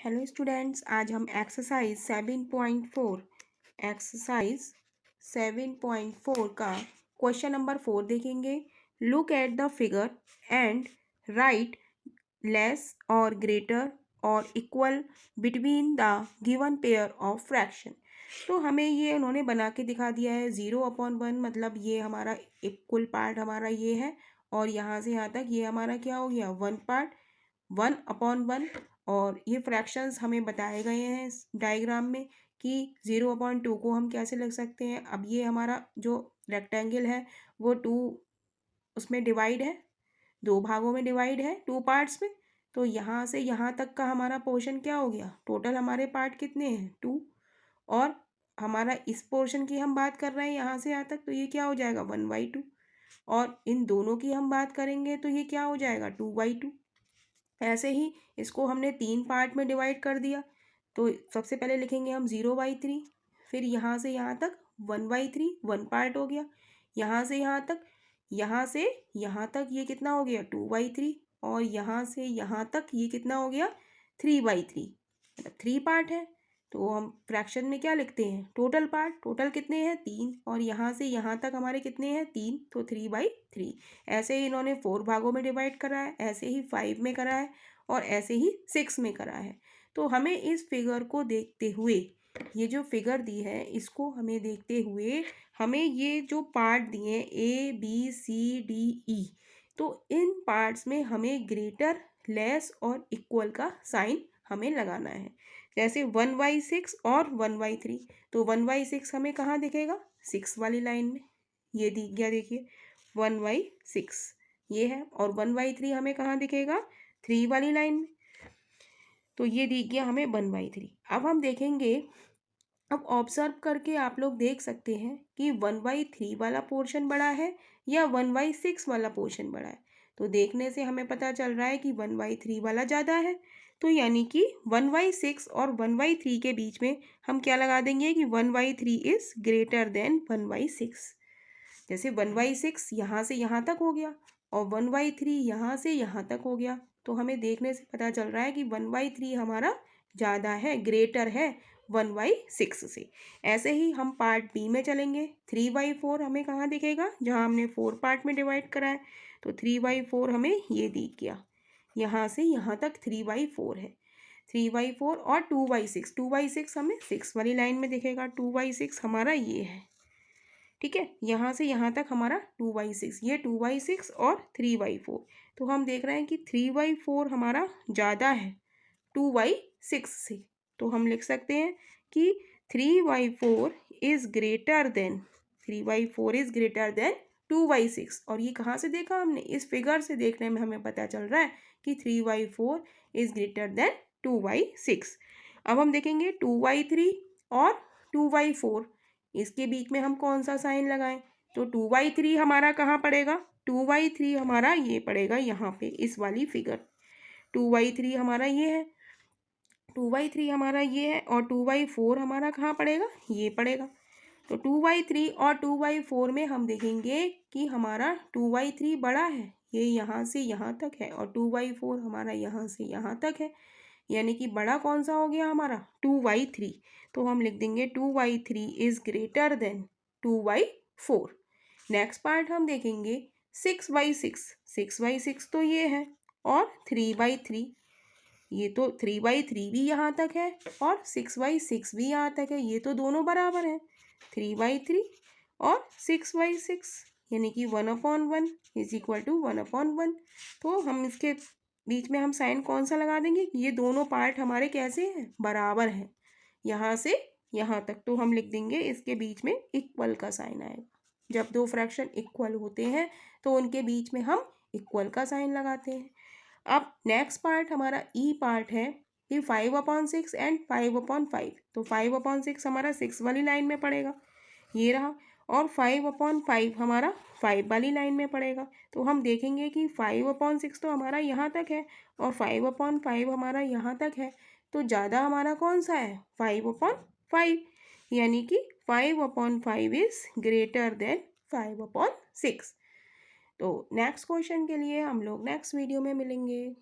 Hello students, आज हम exercise 7.4 का क्वेश्चन नंबर 4 देखेंगे। Look at the figure and right less और ग्रेटर और equal between the given pair of fraction. तो हमें ये उन्होंने बना के दिखा दिया है 0/1, मतलब ये हमारा इक्वल पार्ट हमारा ये है और यहाँ से यहाँ तक ये हमारा क्या हो गया 1 पार्ट 1/1। और ये फ्रैक्शंस हमें बताए गए हैं इस डायग्राम में कि 0/2 को हम कैसे लिख सकते हैं। अब ये हमारा जो रेक्टेंगल है वो 2 उसमें डिवाइड है, 2 भागों में डिवाइड है, 2 पार्ट्स में। तो यहाँ से यहाँ तक का हमारा पोर्शन क्या हो गया, टोटल हमारे पार्ट कितने हैं 2। और हमारा इस पोर्शन की हम बात कर रहे हैं यहाँ से यहाँ तक, तो ये क्या हो जाएगा 1/2। और इन दोनों की हम बात करेंगे तो ये क्या हो जाएगा 2/2। ऐसे ही इसको हमने 3 पार्ट में डिवाइड कर दिया। तो सबसे पहले लिखेंगे हम 0/3, फिर यहाँ से यहाँ तक 1/3, 1 पार्ट हो गया। यहाँ से यहाँ तक ये कितना हो गया 2/3, और यहाँ से यहाँ तक ये कितना हो गया 3/3, मतलब 3 पार्ट है। तो हम फ्रैक्शन में क्या लिखते हैं, टोटल पार्ट, टोटल कितने हैं 3, और यहाँ से यहाँ तक हमारे कितने हैं 3, तो 3/3। ऐसे ही इन्होंने 4 भागों में डिवाइड करा है, ऐसे ही 5 में करा है, और ऐसे ही 6 में करा है। तो हमें इस फिगर को देखते हुए, ये जो फिगर दी है इसको हमें देखते हुए, हमें ये जो पार्ट दिए ABCDE, तो इन पार्ट्स में हमें ग्रेटर, लेस और इक्वल का साइन हमें लगाना है। जैसे 1/6 और 1/3, तो 1/6 हमें कहाँ दिखेगा 6 वाली लाइन में, ये दिख गया, देखिए 1/6 ये है। और 1/3 हमें कहाँ दिखेगा 3 वाली लाइन में, तो ये दिख गया हमें 1/3। अब हम देखेंगे, अब ऑब्जर्व करके आप लोग देख सकते हैं कि 1/3 वाला पोर्शन बड़ा है या 1/6 वाला पोर्शन बड़ा है। तो देखने से हमें पता चल रहा है कि 1/3 वाला ज़्यादा है। तो यानी कि 1/6 और 1/3 के बीच में हम क्या लगा देंगे कि 1/3 इज़ ग्रेटर देन 1/6। जैसे 1/6 यहाँ से यहाँ तक हो गया और 1/3 यहाँ से यहाँ तक हो गया, तो हमें देखने से पता चल रहा है कि 1/3 हमारा ज़्यादा है, ग्रेटर है 1/6 से। ऐसे ही हम पार्ट बी में चलेंगे। 3/4 हमें कहाँ दिखेगा, जहाँ हमने 4 पार्ट में डिवाइड करा है। तो 3/4 हमें ये दिख गया, यहाँ से यहाँ तक 3/4 है। 3/4 और 2/6, 2/6 हमें 6 वाली लाइन में दिखेगा। 2/6 हमारा ये है, ठीक है। यहाँ से यहाँ तक हमारा 2/6, ये 2/6 और 3/4। तो हम देख रहे हैं कि 3/4 हमारा ज़्यादा है 2/6 से। तो हम लिख सकते हैं कि 3/4 इज़ ग्रेटर देन 2/6। और ये कहाँ से देखा हमने, इस फिगर से देखने में हमें पता चल रहा है कि 3/4 इज़ ग्रेटर देन 2/6। अब हम देखेंगे 2/3 और 2/4, इसके बीच में हम कौन सा साइन लगाएं। तो 2/3 हमारा कहाँ पड़ेगा, 2/3 हमारा ये पड़ेगा यहाँ पे इस वाली फिगर। 2/3 हमारा ये है, 2/3 हमारा ये है, और 2/4 हमारा कहाँ पड़ेगा, ये पड़ेगा। तो 2/3 और 2/4 में हम देखेंगे कि हमारा 2/3 बड़ा है, ये यहाँ से यहाँ तक है, और 2/4 हमारा यहाँ से यहाँ तक है। यानी कि बड़ा कौन सा हो गया हमारा 2/3। तो हम लिख देंगे 2/3 is greater than 2/4। Next part हम देखेंगे 6/6। 6/6 तो ये है, और 3/3, ये तो 3/3 भी यहाँ तक है और 6/6 भी यहाँ तक है, ये तो दोनों बराबर हैं 3/3 और 6/6, यानी कि 1/1 इज इक्वल टू 1/1। तो हम इसके बीच में हम साइन कौन सा लगा देंगे कि ये दोनों पार्ट हमारे कैसे हैं, बराबर हैं, यहाँ से यहाँ तक। तो हम लिख देंगे इसके बीच में इक्वल का साइन आएगा। जब दो फ्रैक्शन इक्वल होते हैं तो उनके बीच में हम इक्वल का साइन लगाते हैं। अब नेक्स्ट पार्ट हमारा ई पार्ट है कि 5/6 एंड 5/5। तो 5/6 हमारा 6 वाली लाइन में पड़ेगा, ये रहा, और 5/5 हमारा 5 वाली लाइन में पड़ेगा। तो हम देखेंगे कि 5/6 तो हमारा यहाँ तक है और 5/5 हमारा यहाँ तक है। तो ज़्यादा हमारा कौन सा है 5/5, यानी कि 5/5 इज़ ग्रेटर देन 5/6। तो नेक्स्ट क्वेश्चन के लिए हम लोग नेक्स्ट वीडियो में मिलेंगे।